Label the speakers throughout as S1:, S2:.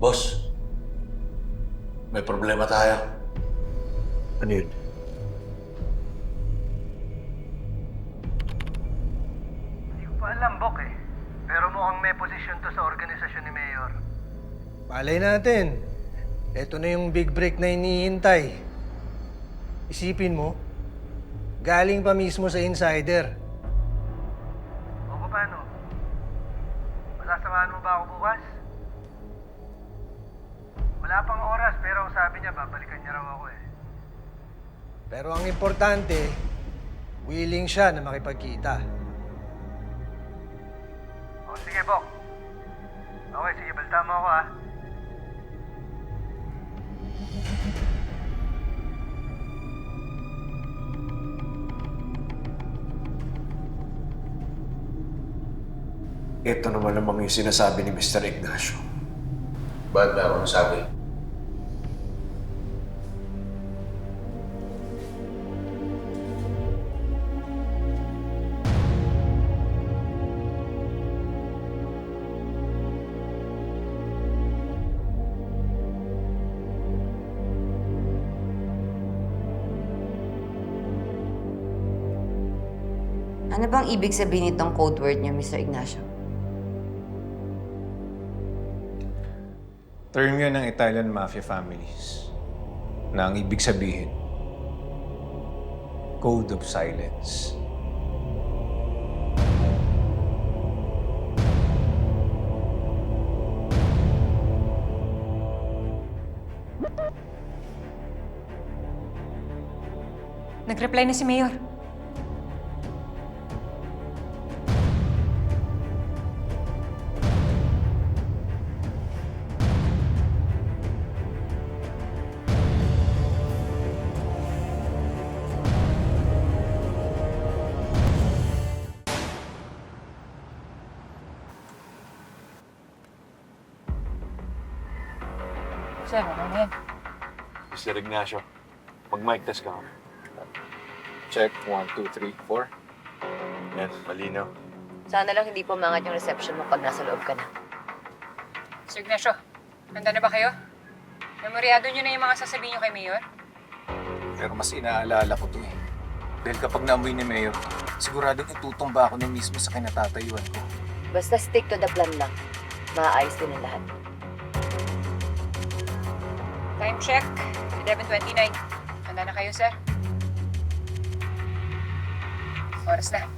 S1: Boss, may problema tayo.
S2: Ano yun?
S3: Hindi ko pa alam, Bok eh. Pero mukhang may posisyon to sa organisasyon ni Mayor.
S4: Malay natin. Ito na yung big break na hinihintay. Isipin mo, galing pa mismo sa insider.
S3: O paano? Masasamahan mo ba ako bukas? Wala pang oras pero ang sabi niya babalikan niya raw ako eh.
S4: Pero ang importante, willing siya na makipagkita.
S3: O sige, Bok. Okay, sige, balita mo ako ah.
S2: Ito naman namang yung sinasabi ni Mr. Ignacio.
S1: Ba't ba akong sabi?
S5: Ano bang ibig sabihin itong code word niyo, Mr. Ignacio?
S6: Term yun ng Italian mafia families na ang ibig sabihin, Code of Silence.
S7: Nag-reply na si Mayor. Sir, ano na yan?
S2: Mr. Ignacio, mag-mic test ka.
S6: Check, 1, 2, 3, 4.
S2: Yan, malinaw.
S5: Sana lang hindi pumangat yung reception mo pag nasa loob ka na.
S7: Sir Ignacio, handa na ba kayo? Memoryado niyo na yung mga sasabihin niyo kay Mayor?
S6: Pero mas inaalala ko to eh. Dahil kapag naamoy ni Mayor, siguradong itutumba ako na mismo sa kinatatayuan ko.
S5: Basta stick to the plan lang. Maaayos din ang lahat.
S7: Time check, 11:29. Handa na kayo, sir? Oras na.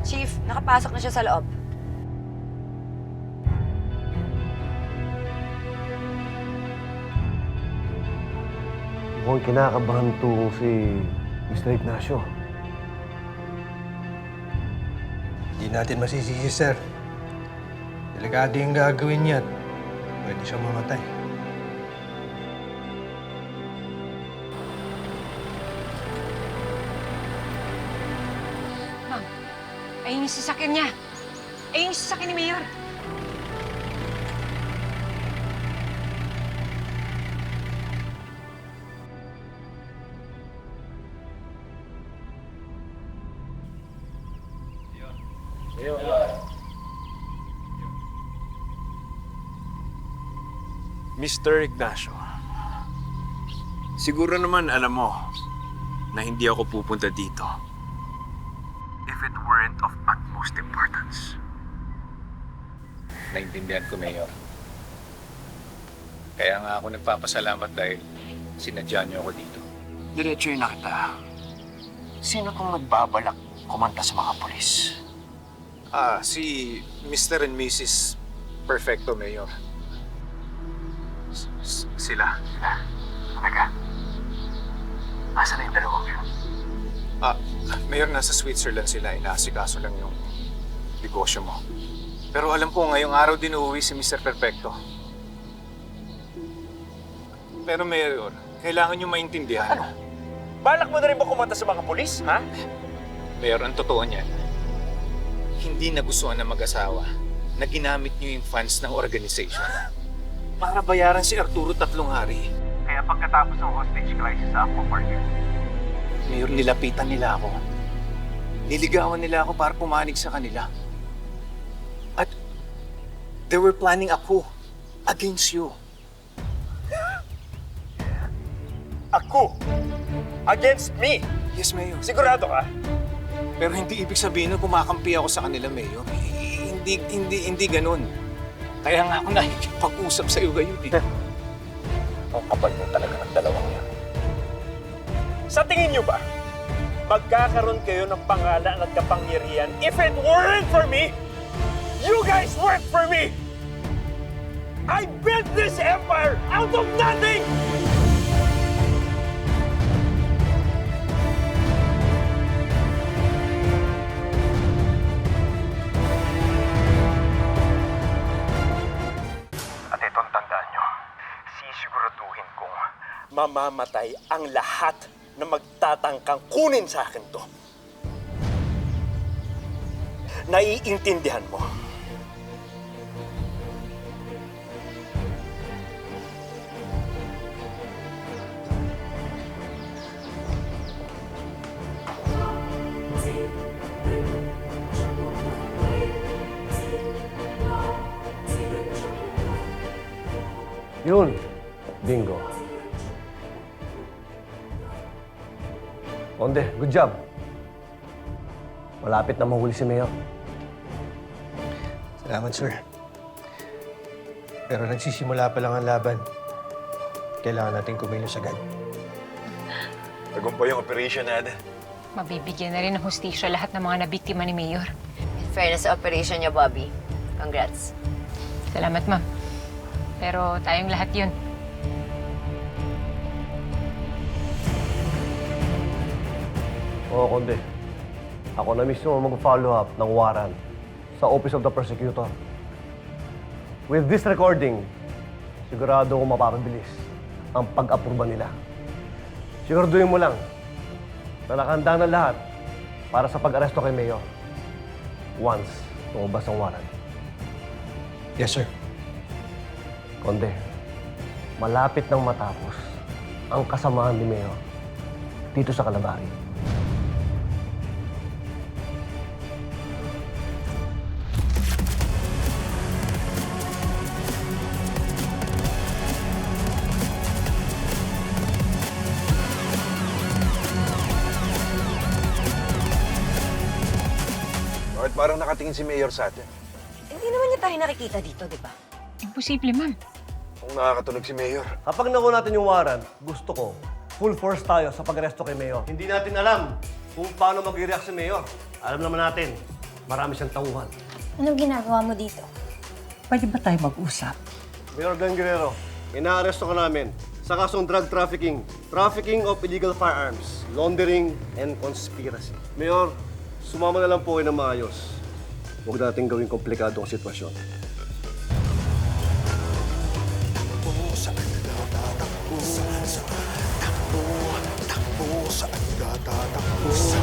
S5: Chief, nakapasok na siya sa loob.
S2: Mukhang kinakabahan to si Mr. Ignacio.
S4: Hindi natin masisisi, sir. Delikado yung gagawin niya at pwede siyang mamatay.
S7: Ma'am, ayun yung sasakyan niya. Ayun yung sasakyan ni Mayor.
S2: Mr. Ignacio, siguro naman alam mo na hindi ako pupunta dito if it weren't of utmost importance.
S6: Naintindihan ko, Mayor. Kaya nga ako nagpapasalamat dahil sinadya niyo ako dito.
S8: Diretso yun na kita. Sino kung nagbabalak kumanta sa mga polis?
S6: Si Mr. and Mrs. Perfecto, Mayor. Sila.
S8: Talaga? Asa na yung dalawang yun?
S6: Mayor, nasa Switzerland sila. Inaasikaso lang yung negosyo mo. Pero alam ko, ngayong araw din uuwi si Mr. Perfecto. Pero Mayor, kailangan niyo maintindihan.
S8: Ano? Balak mo na rin ba kumanta sa mga polis, ha?
S6: Mayor, ang totoo niyan, hindi nagustuhan ng mag-asawa na ginamit niyo yung funds ng organization para bayaran si Arturo 3 hari.
S3: Kaya pagkatapos ng hostage crisis sa Aqua Park,
S6: Mayor, nilapitan nila ako. Niligawan nila ako para pumanig sa kanila. At they were planning a coup against you.
S8: Ako? Against me?
S6: Yes, Mayor.
S8: Sigurado ka?
S6: Pero hindi ibig sabihin na kumakampi ako sa kanila, Mayor. Hindi ganun. Kaya nga ako nakikipag-usap sa iyo ngayon eh.
S8: Ang kapal mo talaga ng dalawang yan. Sa tingin niyo ba, magkakaroon kayo ng pangalan at kapangyarihan if it weren't for me? You guys work for me! I built this empire out of nothing! At itong tandaan nyo, sisiguraduhin kong mamamatay ang lahat na magtatangkang kunin sa akin to. Naiintindihan mo?
S4: Yun. Bingo. Onde, good job. Malapit na mahuli si Mayor. Salamat, sir. Pero nagsisimula pa lang ang laban. Kailangan natin kumilos agad.
S8: Tagumpay yung operation natin.
S7: Mabibigyan na rin ng hustisya lahat ng mga nabiktima ni Mayor.
S5: In fairness sa operation niya, Bobby. Congrats.
S7: Salamat, ma'am. Pero tayong lahat yun.
S9: Oo, Konde. Ako na mismo mag-follow up ng warrant sa Office of the Prosecutor. With this recording, sigurado kong mapapabilis ang pag-aproba nila. Siguraduhin mo lang na nakahanda na lahat para sa pag-aresto kay Mayor once lumabas ang warrant.
S4: Yes, sir.
S9: Konde, malapit nang matapos ang kasamaan ni Mayor dito sa Calabari.
S1: Bakit parang nakatingin si Mayor sa atin?
S5: Hindi naman niya tayo nakikita dito, di ba?
S7: Imposible, ma'am.
S1: Kung nakakatunog si Mayor.
S9: Kapag nakuha natin yung warrant, gusto ko, full force tayo sa pag-aresto kay Mayor. Hindi natin alam kung paano mag-react si Mayor. Alam naman natin, marami siyang tauhan.
S10: Anong ginagawa mo dito?
S11: Pwede ba tayo mag-usap?
S9: Mayor Glenn Guerrero, inaaresto ka namin sa kasong drug trafficking, trafficking of illegal firearms, laundering, and conspiracy. Mayor, sumama na lang po kayo ng maayos. Huwag natin gawing komplikado ang sitwasyon.
S12: Takbo, saan ka tatakbo?